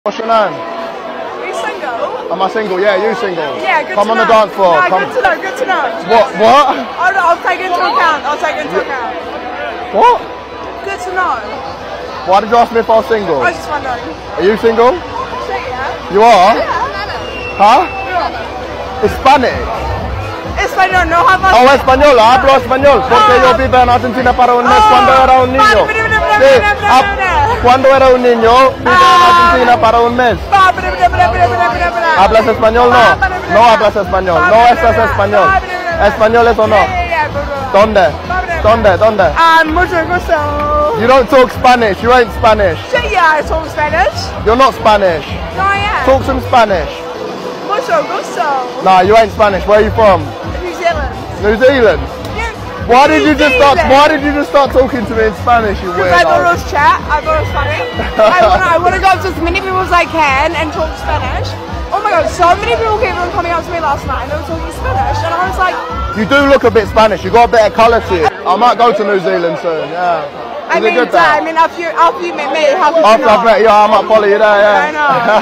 What's your name? Are you single? Am I single? Yeah, you single? Yeah, good Come to on know. the dance floor. No, Come. good to know, good to know. What? I'll take it into account. I'll take it into account. What? Good to know. Why did you ask me if I was single? I was just wondering. Are you single? Shit, yeah. You are? Yeah. Huh? Hispanic. Español, no hablas. Oh, español, hablo español, porque yo vivo en Argentina para un mes cuando era un niño. Sí, cuando era un niño, viví en Argentina para un mes. ¿Hablas español? No. No hablas español. No estás español. ¿Españoles o no? ¿Dónde? ¿Dónde? Mucho gusto. You don't talk Spanish. You ain't Spanish. Shit, yeah, I talk Spanish. You're not Spanish. No, I am. Talk some Spanish. Mucho gusto. Nah, you ain't Spanish. Where are you from? New Zealand. New Zealand. Yeah. Why did you just start talking to me in Spanish, you Because I thought it weirdo? was chat. I thought it was funny. I want to go up to as many people as I can and talk Spanish. Oh my god, so many people kept on coming up to me last night and they were talking Spanish, and I was like, You do look a bit Spanish. You got a bit of colour to you. I might go to New Zealand soon. Yeah. I Is it mean, good there? after you met me, how could you After not? I've met you, I might follow you there. Yeah. I know.